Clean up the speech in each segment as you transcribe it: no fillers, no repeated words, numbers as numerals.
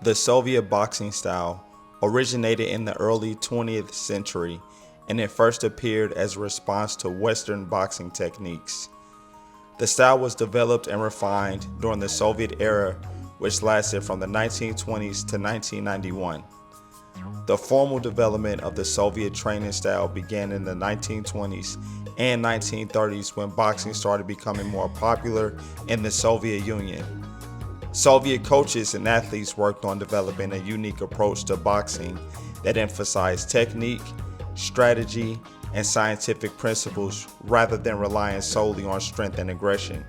The Soviet boxing style originated in the early 20th century and it first appeared as a response to Western boxing techniques. The style was developed and refined during the Soviet era, which lasted from the 1920s to 1991. The formal development of the Soviet training style began in the 1920s and 1930s when boxing started becoming more popular in the Soviet Union. Soviet coaches and athletes worked on developing a unique approach to boxing that emphasized technique, strategy, and scientific principles rather than relying solely on strength and aggression.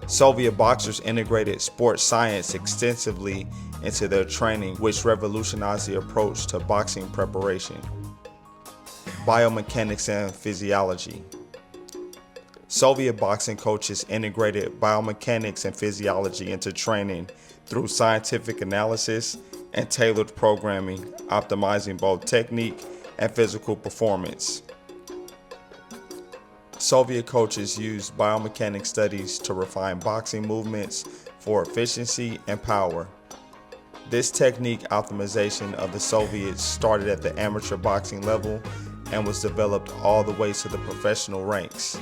Soviet boxers integrated sports science extensively into their training, which revolutionized the approach to boxing preparation. Biomechanics and physiology. Soviet boxing coaches integrated biomechanics and physiology into training through scientific analysis and tailored programming, optimizing both technique and physical performance. Soviet coaches used biomechanics studies to refine boxing movements for efficiency and power. This technique optimization of the Soviets started at the amateur boxing level and was developed all the way to the professional ranks.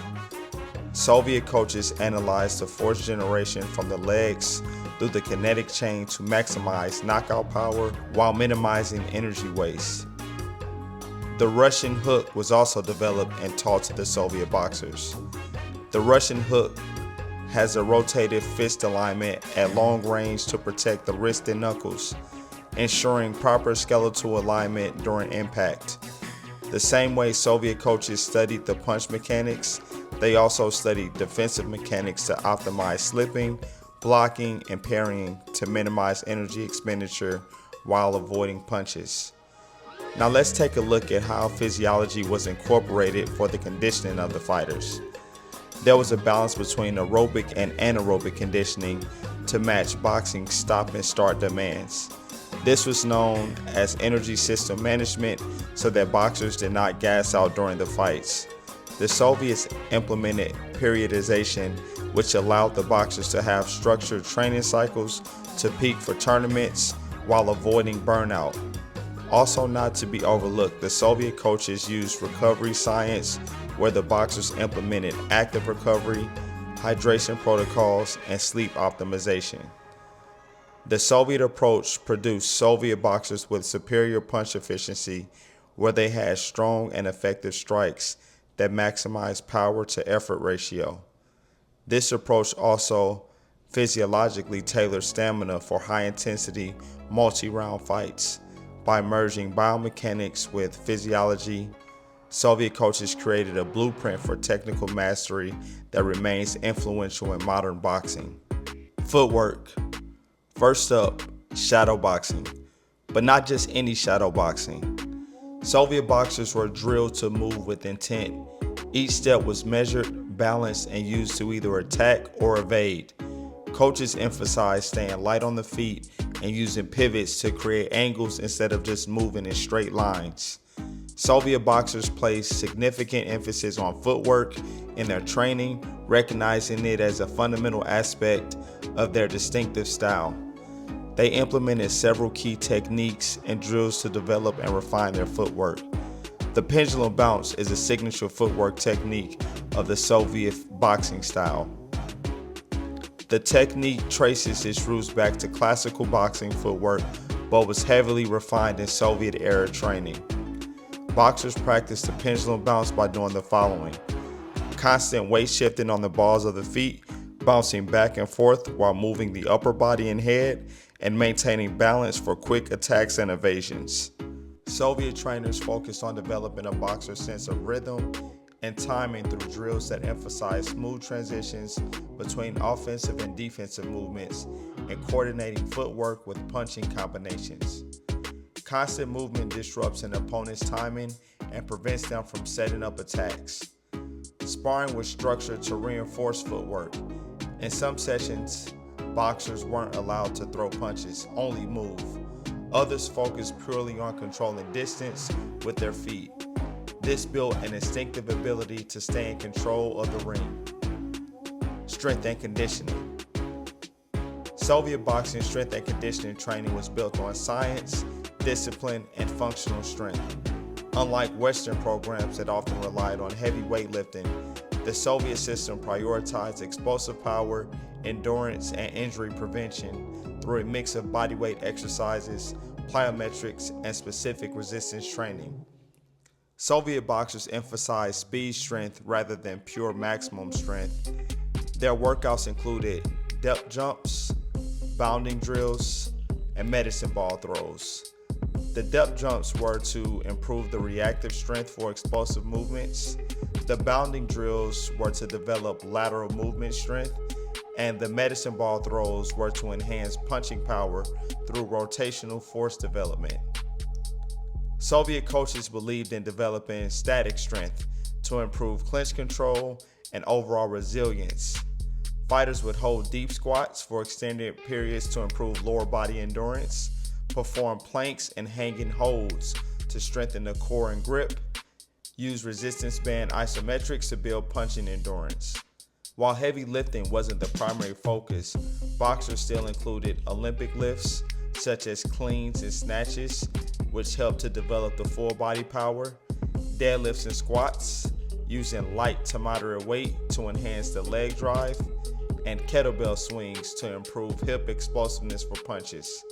Soviet coaches analyzed the force generation from the legs through the kinetic chain to maximize knockout power while minimizing energy waste. The Russian hook was also developed and taught to the Soviet boxers. The Russian hook has a rotated fist alignment at long range to protect the wrist and knuckles, ensuring proper skeletal alignment during impact. The same way Soviet coaches studied the punch mechanics, they also studied defensive mechanics to optimize slipping, blocking, and parrying to minimize energy expenditure while avoiding punches. Now let's take a look at how physiology was incorporated for the conditioning of the fighters. There was a balance between aerobic and anaerobic conditioning to match boxing's stop and start demands. This was known as energy system management so that boxers did not gas out during the fights. The Soviets implemented periodization, which allowed the boxers to have structured training cycles to peak for tournaments while avoiding burnout. Also not to be overlooked, the Soviet coaches used recovery science where the boxers implemented active recovery, hydration protocols, and sleep optimization. The Soviet approach produced Soviet boxers with superior punch efficiency where they had strong and effective strikes that maximized power to effort ratio. This approach also physiologically tailored stamina for high-intensity, multi-round fights. By merging biomechanics with physiology, Soviet coaches created a blueprint for technical mastery that remains influential in modern boxing. Footwork. First up, shadow boxing, but not just any shadow boxing. Soviet boxers were drilled to move with intent. Each step was measured, balanced, and used to either attack or evade. Coaches emphasized staying light on the feet and using pivots to create angles instead of just moving in straight lines. Soviet boxers placed significant emphasis on footwork in their training, recognizing it as a fundamental aspect of their distinctive style. They implemented several key techniques and drills to develop and refine their footwork. The pendulum bounce is a signature footwork technique of the Soviet boxing style. The technique traces its roots back to classical boxing footwork, but was heavily refined in Soviet-era training. Boxers practiced the pendulum bounce by doing the following: constant weight shifting on the balls of the feet, bouncing back and forth while moving the upper body and head, and maintaining balance for quick attacks and evasions. Soviet trainers focused on developing a boxer's sense of rhythm and timing through drills that emphasize smooth transitions between offensive and defensive movements and coordinating footwork with punching combinations. Constant movement disrupts an opponent's timing and prevents them from setting up attacks. Sparring was structured to reinforce footwork. In some sessions, boxers weren't allowed to throw punches, only move. Others focused purely on controlling distance with their feet. This built an instinctive ability to stay in control of the ring. Strength and conditioning. Soviet boxing strength and conditioning training was built on science, discipline, and functional strength. Unlike Western programs that often relied on heavy weightlifting, the Soviet system prioritized explosive power, endurance, and injury prevention through a mix of bodyweight exercises, plyometrics, and specific resistance training. Soviet boxers emphasized speed strength rather than pure maximum strength. Their workouts included depth jumps, bounding drills, and medicine ball throws. The depth jumps were to improve the reactive strength for explosive movements. The bounding drills were to develop lateral movement strength, and the medicine ball throws were to enhance punching power through rotational force development. Soviet coaches believed in developing static strength to improve clinch control and overall resilience. Fighters would hold deep squats for extended periods to improve lower body endurance, perform planks and hanging holds to strengthen the core and grip, use resistance band isometrics to build punching endurance. While heavy lifting wasn't the primary focus, boxers still included Olympic lifts such as cleans and snatches, which helped to develop the full body power, deadlifts and squats, using light to moderate weight to enhance the leg drive, and kettlebell swings to improve hip explosiveness for punches.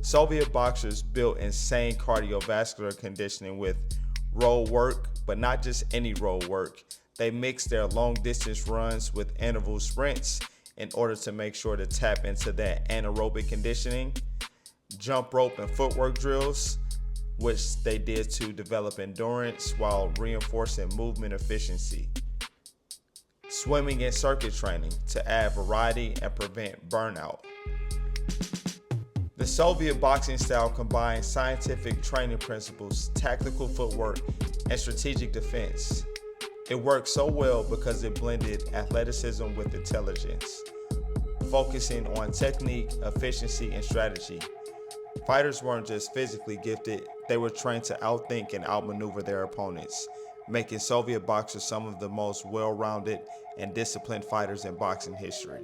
Soviet boxers built insane cardiovascular conditioning with road work, but not just any road work. They mixed their long distance runs with interval sprints in order to make sure to tap into that anaerobic conditioning, jump rope and footwork drills, which they did to develop endurance while reinforcing movement efficiency. Swimming and circuit training to add variety and prevent burnout. The Soviet boxing style combined scientific training principles, tactical footwork, and strategic defense. It worked so well because it blended athleticism with intelligence, focusing on technique, efficiency, and strategy. Fighters weren't just physically gifted, they were trained to outthink and outmaneuver their opponents, making Soviet boxers some of the most well-rounded and disciplined fighters in boxing history.